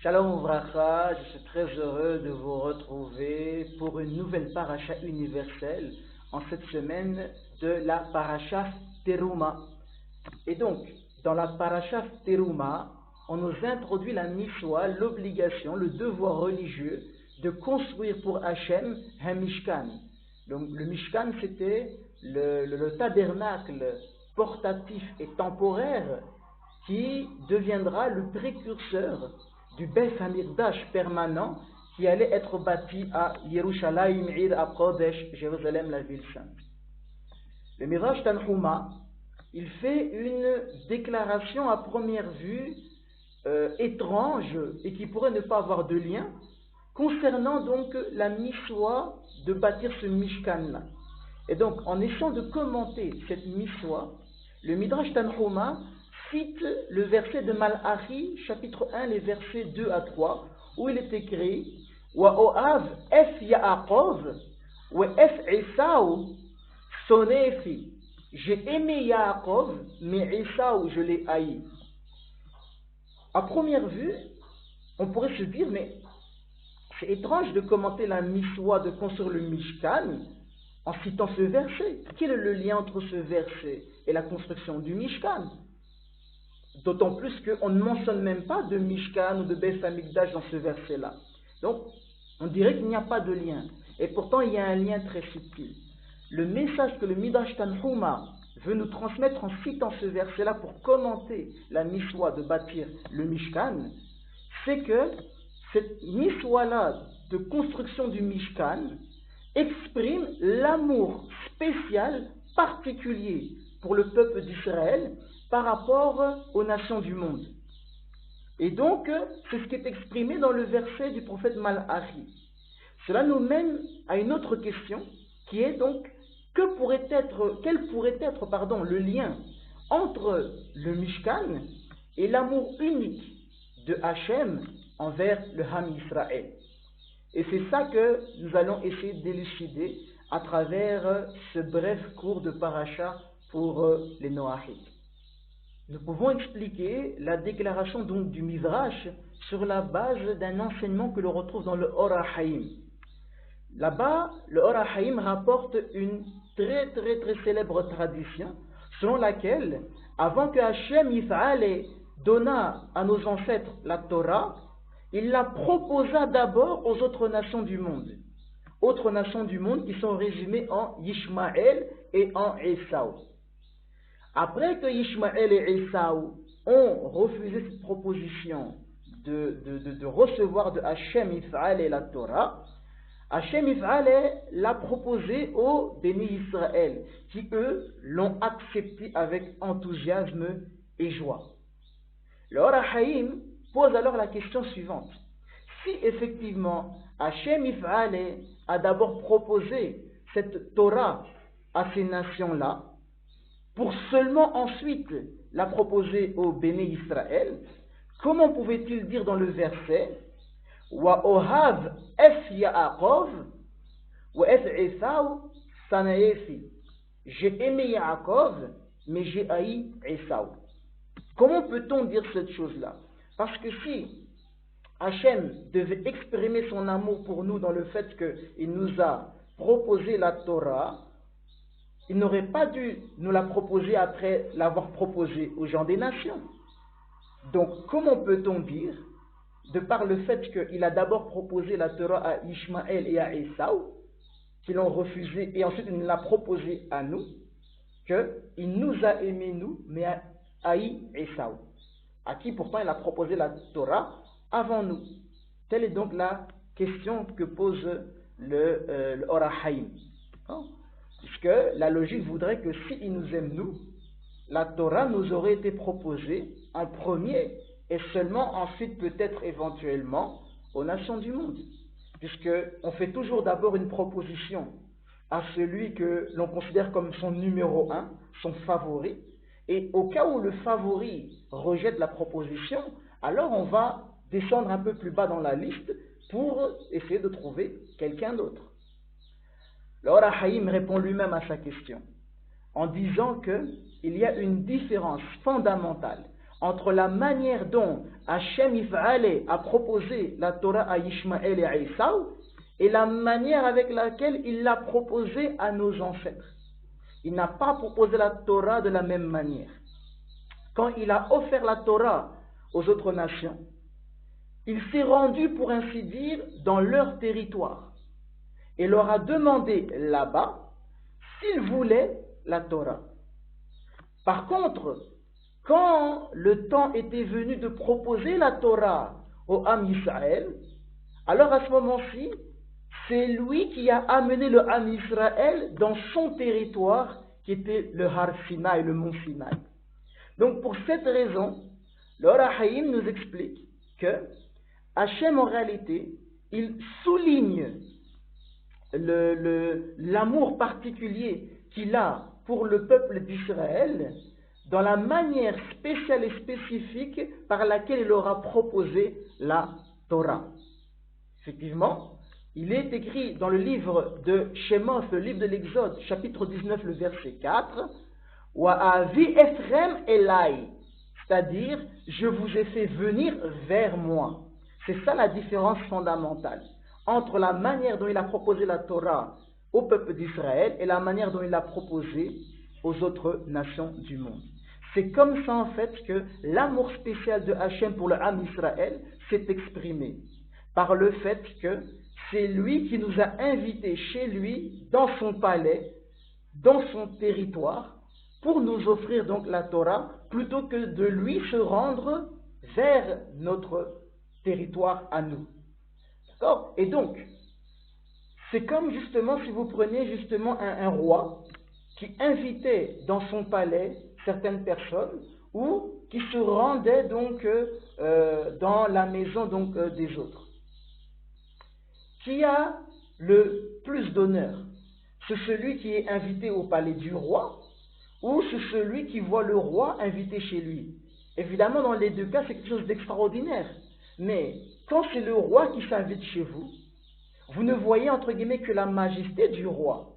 Shalom Vracha, je suis très heureux de vous retrouver pour une nouvelle paracha universelle en cette semaine de la paracha Teruma. Et donc, dans la paracha Teruma, on nous introduit la miswa, l'obligation, le devoir religieux de construire pour Hachem un Mishkan. Donc, le Mishkan, c'était le tabernacle portatif et temporaire qui deviendra le précurseur du Beth Hamikdash permanent qui allait être bâti à Yerushalayim, Ir HaKodesh, Jérusalem, la ville sainte. Le Midrash Tanhuma, il fait une déclaration à première vue étrange et qui pourrait ne pas avoir de lien concernant donc la miswa de bâtir ce Mishkan-là. Et donc, en essayant de commenter cette miswa, le Midrash Tanhuma cite le verset de Malachi, chapitre 1, les versets 2 à 3, où il est écrit Wa Oav es Yaakov, wa es Esaou, sonefi. J'ai aimé Yaakov, mais Esaou, je l'ai haï. À première vue, on pourrait se dire, mais c'est étrange de commenter la miswa de construire le Mishkan en citant ce verset. Quel est le lien entre ce verset et la construction du Mishkan? D'autant plus qu'on ne mentionne même pas de Mishkan ou de Beth Hamikdash dans ce verset-là. Donc, on dirait qu'il n'y a pas de lien. Et pourtant, il y a un lien très subtil. Le message que le Midrash Tanhuma veut nous transmettre en citant ce verset-là pour commenter la miswa de bâtir le Mishkan, c'est que cette miswa-là de construction du Mishkan exprime l'amour spécial, particulier pour le peuple d'Israël par rapport aux nations du monde. Et donc, c'est ce qui est exprimé dans le verset du prophète Malachi. Cela nous mène à une autre question, qui est donc, quel pourrait être le lien entre le Mishkan et l'amour unique de Hachem envers le Ham Israël. Et c'est ça que nous allons essayer d'élucider à travers ce bref cours de paracha pour les Noachites. Nous pouvons expliquer la déclaration donc du Midrash sur la base d'un enseignement que l'on retrouve dans le Or HaHaim. Là-bas, le Or HaHaim rapporte une très célèbre tradition selon laquelle, avant que Hachem Yif'ale donna à nos ancêtres la Torah, il la proposa d'abord aux autres nations du monde. Autres nations du monde qui sont résumées en Yishmaël et en Esaou. Après que Ishmaël et Esaou ont refusé cette proposition de recevoir de Hachem Yif'ale la Torah, Hachem Yif'ale l'a proposé aux bénis Israël, qui eux l'ont accepté avec enthousiasme et joie. Le Or HaHaim pose alors la question suivante. Si effectivement Hachem Yif'ale a d'abord proposé cette Torah à ces nations-là, pour seulement ensuite la proposer aux bénis Israël, comment pouvait-il dire dans le verset Wa ohav es Yaakov, wa es Esaou sanaefi. J'ai aimé Yaakov, mais j'ai haï Esaou. Comment peut-on dire cette chose-là? Parce que si Hachem devait exprimer son amour pour nous dans le fait qu'il nous a proposé la Torah, il n'aurait pas dû nous la proposer après l'avoir proposée aux gens des nations. Donc, comment peut-on dire, de par le fait qu'il a d'abord proposé la Torah à Ishmaël et à Esaou, qu'ils l'ont refusé, et ensuite il nous l'a proposé à nous, qu'il nous a aimés nous, mais a haï Esaou, à qui pourtant il a proposé la Torah avant nous. Telle est donc la question que pose le Or HaHaim. Puisque la logique voudrait que s'il nous aime nous, la Torah nous aurait été proposée en premier et seulement ensuite peut-être éventuellement aux nations du monde. Puisqu'on fait toujours d'abord une proposition à celui que l'on considère comme son numéro 1, son favori, et au cas où le favori rejette la proposition, alors on va descendre un peu plus bas dans la liste pour essayer de trouver quelqu'un d'autre. Le Or HaHaim répond lui-même à sa question en disant qu'il y a une différence fondamentale entre la manière dont Hachem Yif'ale a proposé la Torah à Ishmaël et à Esaü et la manière avec laquelle il l'a proposée à nos ancêtres. Il n'a pas proposé la Torah de la même manière. Quand il a offert la Torah aux autres nations, il s'est rendu, pour ainsi dire, dans leur territoire et leur a demandé là-bas s'ils voulaient la Torah. Par contre, quand le temps était venu de proposer la Torah au Ham Israël, alors à ce moment-ci, c'est lui qui a amené le Ham Israël dans son territoire qui était le Har Sinaï, le mont Sinaï. Donc pour cette raison, le Or HaHaim nous explique que Hachem en réalité, il souligne l'amour particulier qu'il a pour le peuple d'Israël dans la manière spéciale et spécifique par laquelle il leur a proposé la Torah. Effectivement, il est écrit dans le livre de Shemot, le livre de l'Exode, chapitre 19, le verset 4, « Wa'avi Ephrem Elai », c'est-à-dire « je vous ai fait venir vers moi ». C'est ça la différence fondamentale entre la manière dont il a proposé la Torah au peuple d'Israël et la manière dont il l'a proposée aux autres nations du monde. C'est comme ça en fait que l'amour spécial de Hachem pour le Ham Israël s'est exprimé par le fait que c'est lui qui nous a invités chez lui, dans son palais, dans son territoire, pour nous offrir donc la Torah, plutôt que de lui se rendre vers notre territoire à nous. D'accord? Et donc, c'est comme justement si vous preniez justement un roi qui invitait dans son palais certaines personnes ou qui se rendait donc dans la maison donc des autres. Qui a le plus d'honneur? C'est celui qui est invité au palais du roi ou c'est celui qui voit le roi invité chez lui? Évidemment, dans les deux cas, c'est quelque chose d'extraordinaire. Mais quand c'est le roi qui s'invite chez vous, vous ne voyez entre guillemets que la majesté du roi.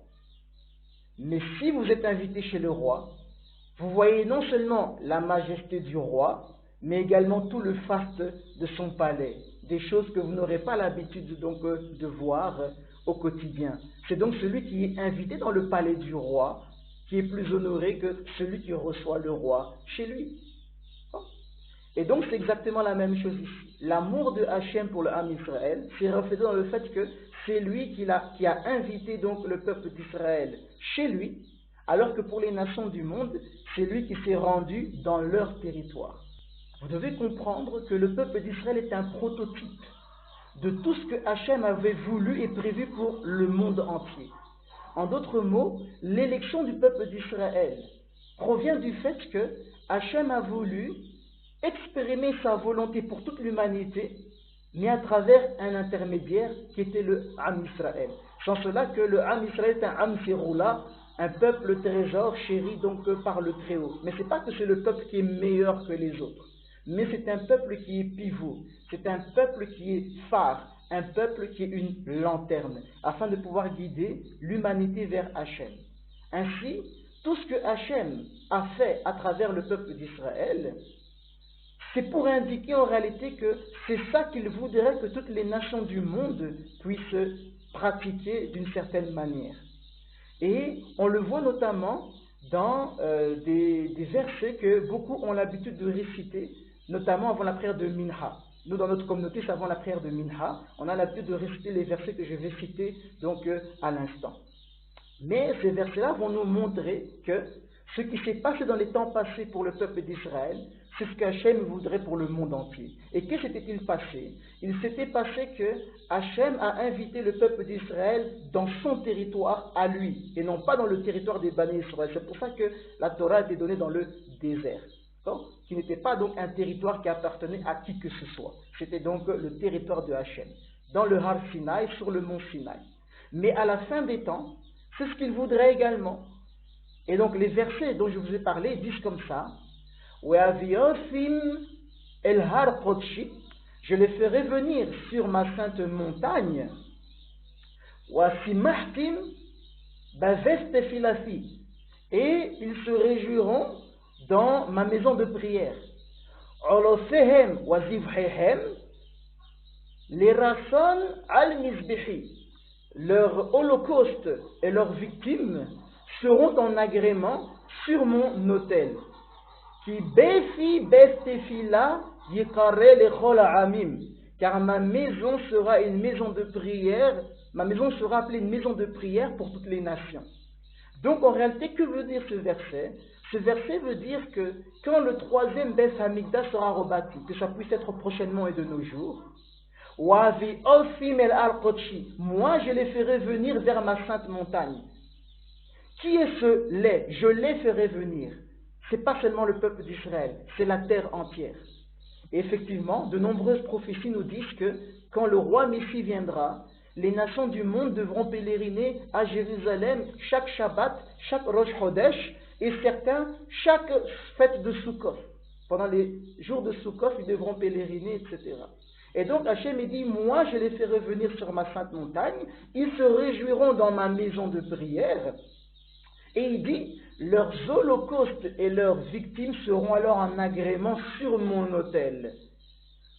Mais si vous êtes invité chez le roi, vous voyez non seulement la majesté du roi, mais également tout le faste de son palais. Des choses que vous n'aurez pas l'habitude donc de voir au quotidien. C'est donc celui qui est invité dans le palais du roi qui est plus honoré que celui qui reçoit le roi chez lui. Et donc c'est exactement la même chose ici. L'amour de Hachem pour le Ham Israël s'est reflété dans le fait que c'est lui qui a invité donc le peuple d'Israël chez lui, alors que pour les nations du monde, c'est lui qui s'est rendu dans leur territoire. Vous devez comprendre que le peuple d'Israël est un prototype de tout ce que Hachem avait voulu et prévu pour le monde entier. En d'autres mots, l'élection du peuple d'Israël provient du fait que Hachem a voulu exprimer sa volonté pour toute l'humanité, mais à travers un intermédiaire qui était le Ham Israël. Sans cela que le Ham Israël est un Ham Seroula, un peuple trésor chéri donc par le Très-Haut. Mais ce n'est pas que c'est le peuple qui est meilleur que les autres, mais c'est un peuple qui est pivot, c'est un peuple qui est phare, un peuple qui est une lanterne, afin de pouvoir guider l'humanité vers Hachem. Ainsi, tout ce que Hachem a fait à travers le peuple d'Israël, c'est pour indiquer en réalité que c'est ça qu'il voudrait que toutes les nations du monde puissent pratiquer d'une certaine manière. Et on le voit notamment dans des versets que beaucoup ont l'habitude de réciter, notamment avant la prière de Minha. Nous, dans notre communauté, c'est avant la prière de Minha, on a l'habitude de réciter les versets que je vais citer donc à l'instant. Mais ces versets-là vont nous montrer que ce qui s'est passé dans les temps passés pour le peuple d'Israël, c'est ce qu'Hachem voudrait pour le monde entier. Et que s'était-il passé? Il s'était passé que Hachem a invité le peuple d'Israël dans son territoire à lui, et non pas dans le territoire des Bani Israël. C'est pour ça que la Torah a été donnée dans le désert, qui n'était pas donc un territoire qui appartenait à qui que ce soit. C'était donc le territoire de Hachem, dans le Har Sinaï, sur le mont Sinaï. Mais à la fin des temps, c'est ce qu'il voudrait également. Et donc les versets dont je vous ai parlé disent comme ça: El Har Kodshi, je les ferai venir sur ma sainte montagne. Wasimahtim Baves Tefilafi, et ils se réjouiront dans ma maison de prière. Olosehem wa zivhehem, les rason al-mizbihi. Leur holocauste et leurs victimes seront en agrément sur mon autel. Qui befi bestefila yikare lechol amim. Car ma maison sera une maison de prière, ma maison sera appelée une maison de prière pour toutes les nations. Donc en réalité, que veut dire ce verset? Ce verset veut dire que quand le troisième Beth Hamikdash sera rebâti, que ça puisse être prochainement et de nos jours, moi je les ferai venir vers ma sainte montagne. Qui est ce les? Je les ferai venir. Ce n'est pas seulement le peuple d'Israël, c'est la terre entière. Et effectivement, de nombreuses prophéties nous disent que quand le roi Messie viendra, les nations du monde devront pèleriner à Jérusalem chaque Shabbat, chaque Rosh Chodesh, et certains chaque fête de Sukkot. Pendant les jours de Sukkot, ils devront pèleriner, etc. Et donc Hachem dit, moi je les ferai venir sur ma sainte montagne, ils se réjouiront dans ma maison de prière. Et il dit, leurs holocaustes et leurs victimes seront alors en agrément sur mon autel.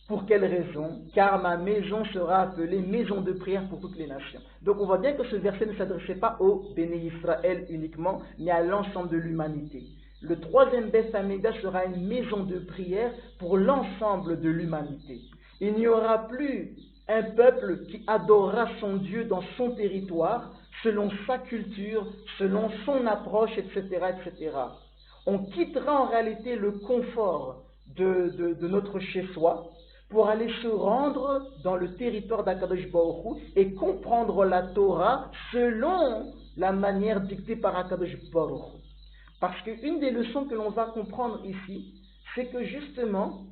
Pour quelle raison? Car ma maison sera appelée maison de prière pour toutes les nations. Donc on voit bien que ce verset ne s'adressait pas au Béné Israël uniquement, mais à l'ensemble de l'humanité. Le troisième Beth Hamikdash sera une maison de prière pour l'ensemble de l'humanité. Il n'y aura plus un peuple qui adorera son Dieu dans son territoire, selon sa culture, selon son approche, etc., etc. On quittera en réalité le confort de notre chez-soi pour aller se rendre dans le territoire d'Akadosh Baruch Hu et comprendre la Torah selon la manière dictée par Akadosh Baruch Hu. Parce qu'une des leçons que l'on va comprendre ici, c'est que justement,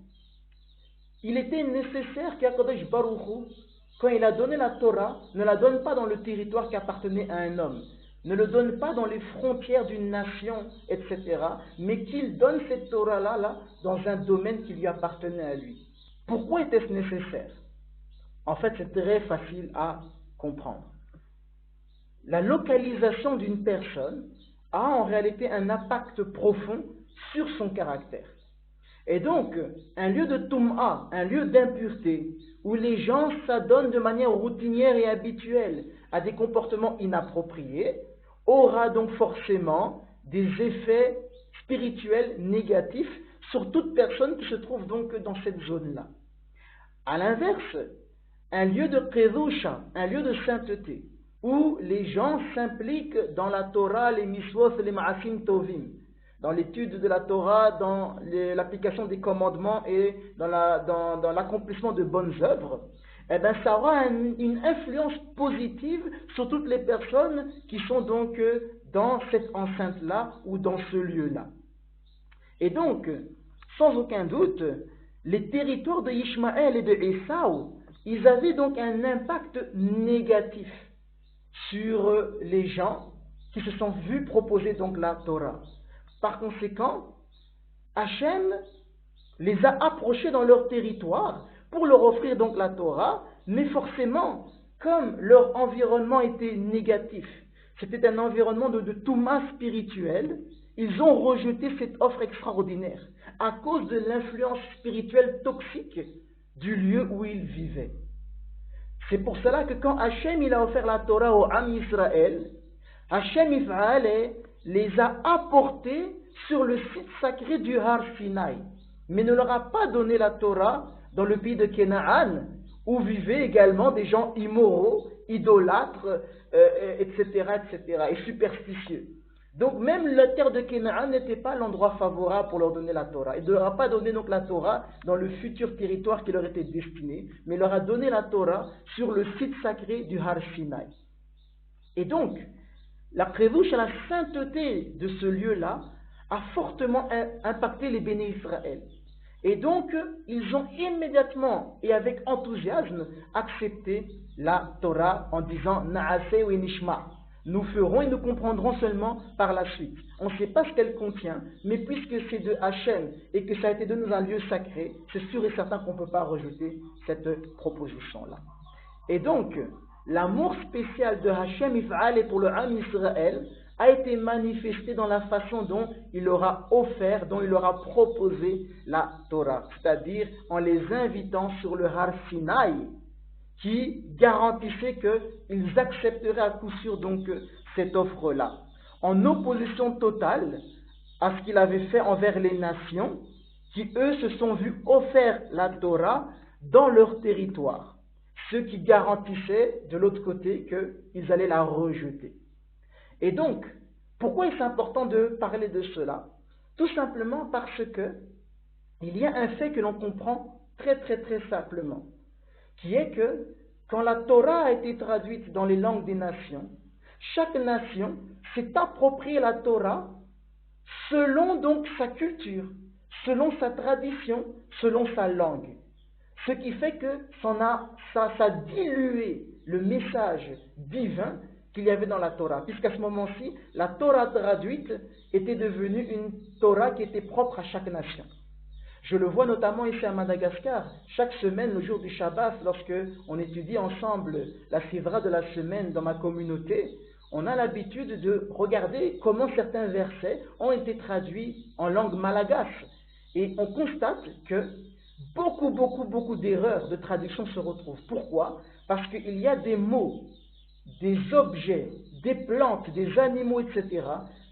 il était nécessaire qu'Akadosh Baruch Hu, quand il a donné la Torah, ne la donne pas dans le territoire qui appartenait à un homme, ne le donne pas dans les frontières d'une nation, etc., mais qu'il donne cette Torah-là dans un domaine qui lui appartenait à lui. Pourquoi était-ce nécessaire? En fait, c'est très facile à comprendre. La localisation d'une personne a en réalité un impact profond sur son caractère. Et donc, un lieu de Toum'a, un lieu d'impureté, où les gens s'adonnent de manière routinière et habituelle à des comportements inappropriés, aura donc forcément des effets spirituels négatifs sur toute personne qui se trouve donc dans cette zone-là. A l'inverse, un lieu de Kedusha, un lieu de sainteté, où les gens s'impliquent dans la Torah, les miswot, les ma'asim tovim, dans l'étude de la Torah, dans l'application des commandements et dans l'accomplissement de bonnes œuvres, eh bien, ça aura une influence positive sur toutes les personnes qui sont donc dans cette enceinte-là ou dans ce lieu-là. Et donc, sans aucun doute, les territoires de Ishmaël et de Esaü, ils avaient donc un impact négatif sur les gens qui se sont vus proposer donc la Torah. Par conséquent, Hachem les a approchés dans leur territoire pour leur offrir donc la Torah, mais forcément, comme leur environnement était négatif, c'était un environnement de touma spirituel, ils ont rejeté cette offre extraordinaire à cause de l'influence spirituelle toxique du lieu où ils vivaient. C'est pour cela que quand Hachem il a offert la Torah au Am Israël, Hachem If'ale les a apportés sur le site sacré du Har Sinai, mais ne leur a pas donné la Torah dans le pays de Canaan, où vivaient également des gens immoraux, idolâtres, etc., et superstitieux. Donc même la terre de Canaan n'était pas l'endroit favorable pour leur donner la Torah. Il ne leur a pas donné donc la Torah dans le futur territoire qui leur était destiné, mais il leur a donné la Torah sur le site sacré du Har Sinai. Et donc, la prévouche à la sainteté de ce lieu-là a fortement impacté les béné Israël. Et donc, ils ont immédiatement et avec enthousiasme accepté la Torah en disant « Na'aseh wa nishma ». Nous ferons et nous comprendrons seulement par la suite. On ne sait pas ce qu'elle contient, mais puisque c'est de Hachem et que ça a été donné dans un lieu sacré, c'est sûr et certain qu'on ne peut pas rejeter cette proposition-là. Et donc, l'amour spécial de Hachem If'ale pour le Am Israël a été manifesté dans la façon dont il leur a offert, dont il leur a proposé la Torah, c'est-à-dire en les invitant sur le Har Sinaï, qui garantissait qu'ils accepteraient à coup sûr donc cette offre-là, en opposition totale à ce qu'il avait fait envers les nations, qui eux se sont vus offrir la Torah dans leur territoire, ce qui garantissait de l'autre côté qu'ils allaient la rejeter. Et donc, pourquoi est-ce important de parler de cela? Tout simplement parce que il y a un fait que l'on comprend très simplement, qui est que quand la Torah a été traduite dans les langues des nations, chaque nation s'est appropriée la Torah selon donc sa culture, selon sa tradition, selon sa langue. Ce qui fait que ça a dilué le message divin qu'il y avait dans la Torah, puisqu'à ce moment-ci, la Torah traduite était devenue une Torah qui était propre à chaque nation. Je le vois notamment ici à Madagascar. Chaque semaine, le jour du Shabbat, lorsque on étudie ensemble la Sivra de la semaine dans ma communauté, on a l'habitude de regarder comment certains versets ont été traduits en langue malgache. Et on constate que beaucoup d'erreurs de traduction se retrouvent. Pourquoi? Parce qu'il y a des mots, des objets, des plantes, des animaux, etc.,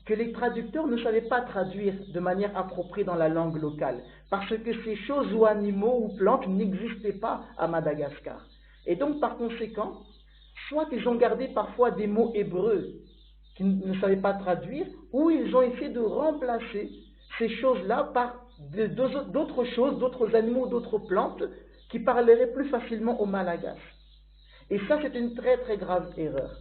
que les traducteurs ne savaient pas traduire de manière appropriée dans la langue locale, parce que ces choses ou animaux ou plantes n'existaient pas à Madagascar. Et donc, par conséquent, soit ils ont gardé parfois des mots hébreux qu'ils ne savaient pas traduire, ou ils ont essayé de remplacer ces choses-là par d'autres choses, d'autres animaux, d'autres plantes qui parleraient plus facilement au malgache. Et ça, c'est une très grave erreur.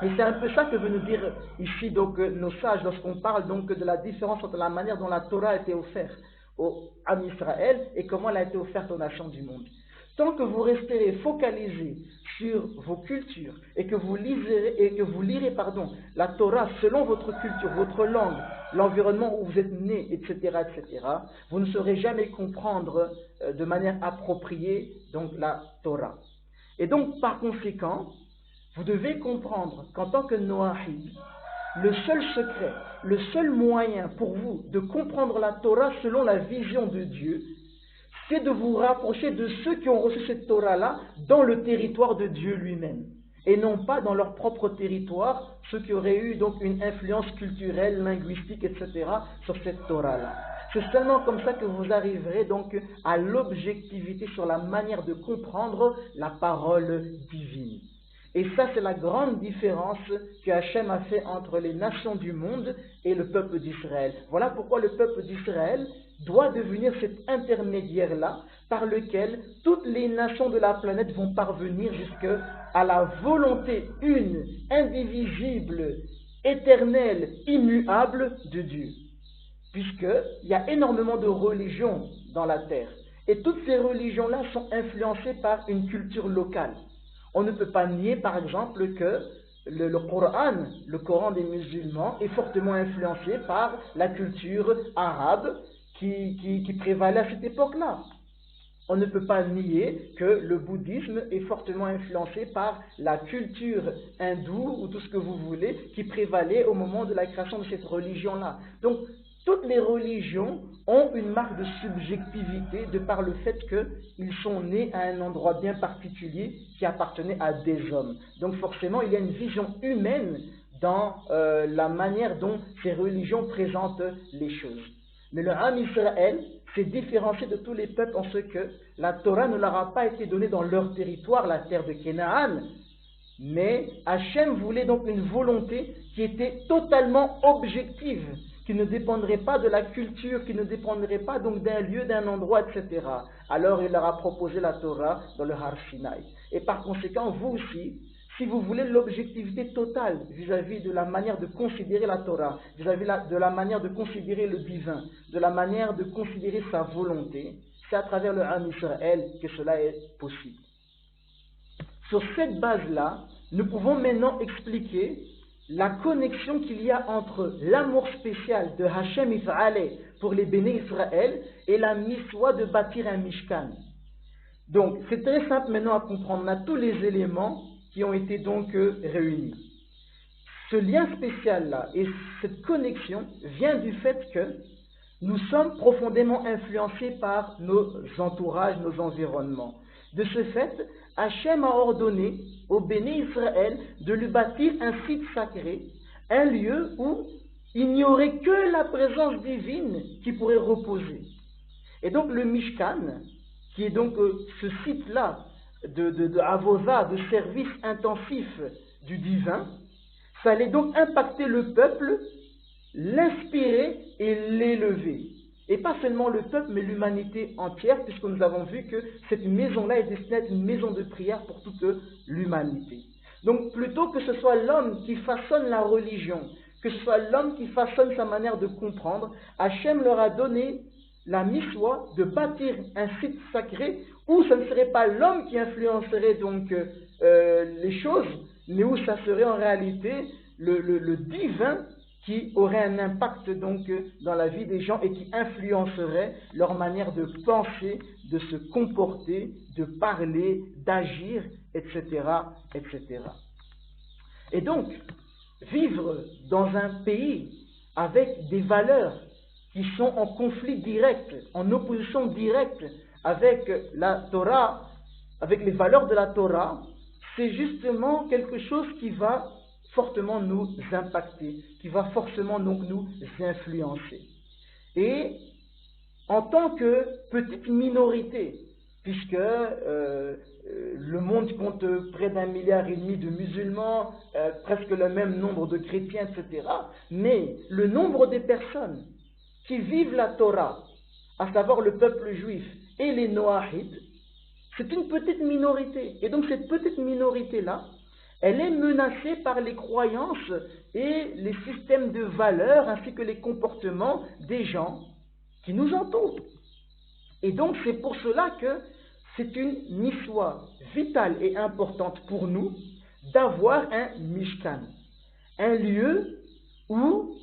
Et c'est un peu ça que veut nous dire ici donc nos sages lorsqu'on parle donc de la différence entre la manière dont la Torah a été offerte à Israël et comment elle a été offerte aux nations du monde. Tant que vous resterez focalisé sur vos cultures et que vous lirez la Torah selon votre culture, votre langue, l'environnement où vous êtes né, etc., vous ne saurez jamais comprendre de manière appropriée donc la Torah. Et donc, par conséquent, vous devez comprendre qu'en tant que Noahide, le seul secret, le seul moyen pour vous de comprendre la Torah selon la vision de Dieu, c'est de vous rapprocher de ceux qui ont reçu cette Torah-là dans le territoire de Dieu lui-même, et non pas dans leur propre territoire, ceux qui auraient eu donc une influence culturelle, linguistique, etc. sur cette Torah-là. C'est seulement comme ça que vous arriverez donc à l'objectivité sur la manière de comprendre la parole divine. Et ça, c'est la grande différence que Hachem a fait entre les nations du monde et le peuple d'Israël. Voilà pourquoi le peuple d'Israël doit devenir cet intermédiaire-là par lequel toutes les nations de la planète vont parvenir jusqu'à la volonté une, indivisible, éternelle, immuable de Dieu. Puisqu'il y a énormément de religions dans la terre. Et toutes ces religions-là sont influencées par une culture locale. On ne peut pas nier, par exemple, que le Coran des musulmans est fortement influencé par la culture arabe qui prévalait à cette époque-là. On ne peut pas nier que le bouddhisme est fortement influencé par la culture hindoue ou tout ce que vous voulez qui prévalait au moment de la création de cette religion-là. Donc, toutes les religions ont une marque de subjectivité de par le fait qu'ils sont nés à un endroit bien particulier qui appartenait à des hommes. Donc forcément, il y a une vision humaine dans la manière dont ces religions présentent les choses. Mais le Ham Israël s'est différencié de tous les peuples en ce que la Torah ne leur a pas été donnée dans leur territoire, la terre de Canaan, mais Hachem voulait donc une volonté qui était totalement objective, qui ne dépendrait pas de la culture, qui ne dépendrait pas donc d'un lieu, d'un endroit, etc. Alors il leur a proposé la Torah dans le Har Sinaï. Et par conséquent, vous aussi, si vous voulez l'objectivité totale vis-à-vis de la manière de considérer la Torah, vis-à-vis de la manière de considérer le divin, de la manière de considérer sa volonté, c'est à travers le Ham Israël que cela est possible. Sur cette base-là, nous pouvons maintenant expliquer la connexion qu'il y a entre l'amour spécial de Hachem Yif'aleh pour les béné Israël et la miswa de bâtir un Mishkan. Donc, c'est très simple maintenant à comprendre. On a tous les éléments qui ont été donc réunis. ce lien spécial-là et cette connexion vient du fait que nous sommes profondément influencés par nos entourages, nos environnements. De ce fait, Hachem a ordonné au béni Israël de lui bâtir un site sacré, un lieu où il n'y aurait que la présence divine qui pourrait reposer. Et donc le Mishkan, qui est donc ce site-là de avosa, de service intensif du divin, ça allait donc impacter le peuple, l'inspirer et l'élever. Et pas seulement le peuple, mais l'humanité entière, puisque nous avons vu que cette maison-là est destinée à être une maison de prière pour toute l'humanité. Donc plutôt que ce soit l'homme qui façonne la religion, que ce soit l'homme qui façonne sa manière de comprendre, Hachem leur a donné la miswa de bâtir un site sacré où ce ne serait pas l'homme qui influencerait donc les choses, mais où ça serait en réalité le divin qui aurait un impact donc dans la vie des gens et qui influencerait leur manière de penser, de se comporter, de parler, d'agir, etc., etc. Et donc, vivre dans un pays avec des valeurs qui sont en conflit direct, en opposition directe avec la Torah, avec les valeurs de la Torah, c'est justement quelque chose qui va fortement nous impacter, qui va forcément donc nous influencer. Et en tant que petite minorité, puisque le monde compte près d'1,5 milliard de musulmans, presque le même nombre de chrétiens, etc. Mais le nombre des personnes qui vivent la Torah, à savoir le peuple juif et les Noahides, c'est une petite minorité. Et donc cette petite minorité-là, elle est menacée par les croyances et les systèmes de valeurs ainsi que les comportements des gens qui nous entourent. Et donc c'est pour cela que c'est une miswa vitale et importante pour nous d'avoir un Mishkan, un lieu où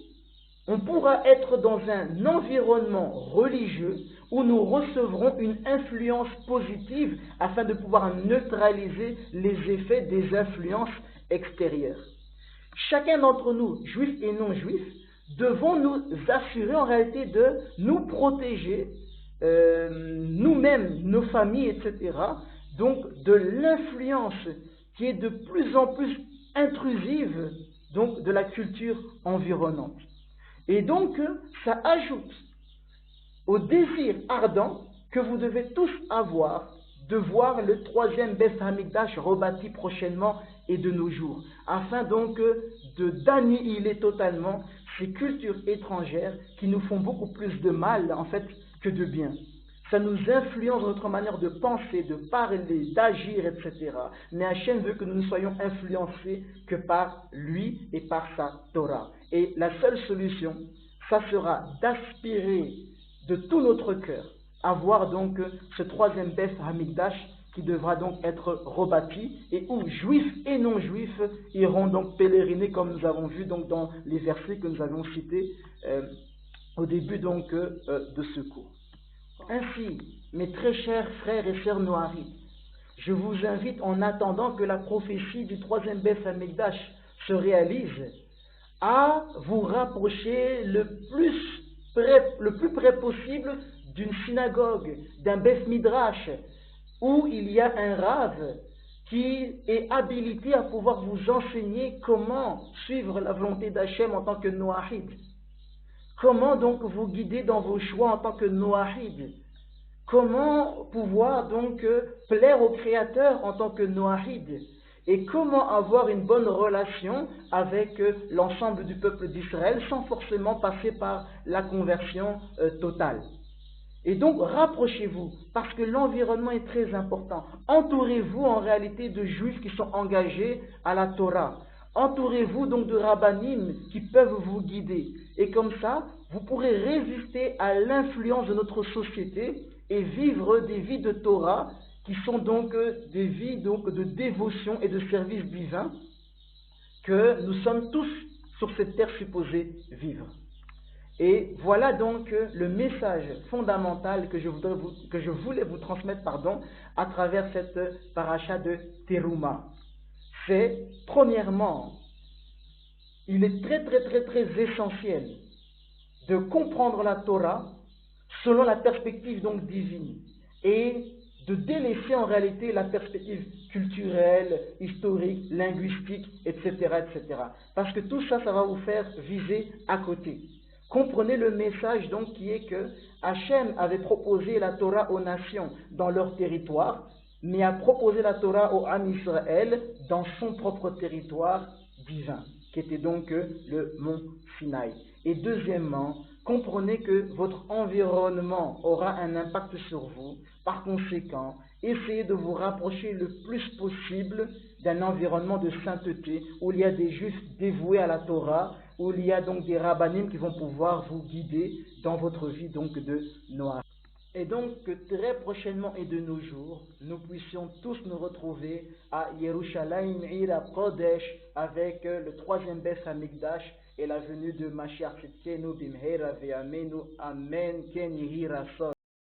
on pourra être dans un environnement religieux où nous recevrons une influence positive afin de pouvoir neutraliser les effets des influences extérieures. Chacun d'entre nous, juifs et non-juifs, devons nous assurer en réalité de nous protéger, nous-mêmes, nos familles, etc., donc de l'influence qui est de plus en plus intrusive donc, de la culture environnante. Et donc, ça ajoute au désir ardent que vous devez tous avoir de voir le 3e Beth Hamikdash rebâti prochainement et de nos jours, afin donc d'annihiler totalement ces cultures étrangères qui nous font beaucoup plus de mal en fait que de bien. Ça nous influence notre manière de penser, de parler, d'agir, etc. Mais Hachem veut que nous ne soyons influencés que par lui et par sa Torah. Et la seule solution, ça sera d'aspirer de tout notre cœur à voir donc ce 3e Beth Hamikdash qui devra donc être rebâti et où juifs et non-juifs iront donc pèleriner comme nous avons vu donc dans les versets que nous avons cités au début donc de ce cours. Ainsi, mes très chers frères et sœurs Noahides, je vous invite en attendant que la prophétie du 3e Beth Hamikdash se réalise à vous rapprocher le plus près possible d'une synagogue, d'un Beth Midrash, où il y a un Rav qui est habilité à pouvoir vous enseigner comment suivre la volonté d'Hachem en tant que Noahide. Comment donc vous guider dans vos choix en tant que Noahide? Comment pouvoir donc plaire au Créateur en tant que Noahide? Et comment avoir une bonne relation avec l'ensemble du peuple d'Israël sans forcément passer par la conversion totale. Et donc rapprochez-vous parce que l'environnement est très important. Entourez-vous en réalité de juifs qui sont engagés à la Torah. Entourez-vous donc de rabbanim qui peuvent vous guider. Et comme ça, vous pourrez résister à l'influence de notre société et vivre des vies de Torah qui sont donc des vies donc de dévotion et de service divin que nous sommes tous sur cette terre supposée vivre. Et voilà donc le message fondamental que je voulais vous transmettre à travers cette paracha de Teruma. C'est premièrement il est très essentiel de comprendre la Torah selon la perspective donc divine et de délaisser en réalité la perspective culturelle, historique, linguistique, etc., etc. Parce que tout ça, ça va vous faire viser à côté. Comprenez le message donc qui est que Hachem avait proposé la Torah aux nations dans leur territoire, mais a proposé la Torah au Ham Israël dans son propre territoire divin, qui était donc le mont Sinaï. Et deuxièmement, comprenez que votre environnement aura un impact sur vous. Par conséquent, essayez de vous rapprocher le plus possible d'un environnement de sainteté où il y a des juifs dévoués à la Torah, où il y a donc des rabbanim qui vont pouvoir vous guider dans votre vie donc de Noach. Et donc que très prochainement et de nos jours, nous puissions tous nous retrouver à Yerushalayim Ira Kodesh avec le troisième Beth Hamikdash et la venue de Mashiach Tzidkenu Bimheira Ve'amenu Amen Ken Yehira Sol.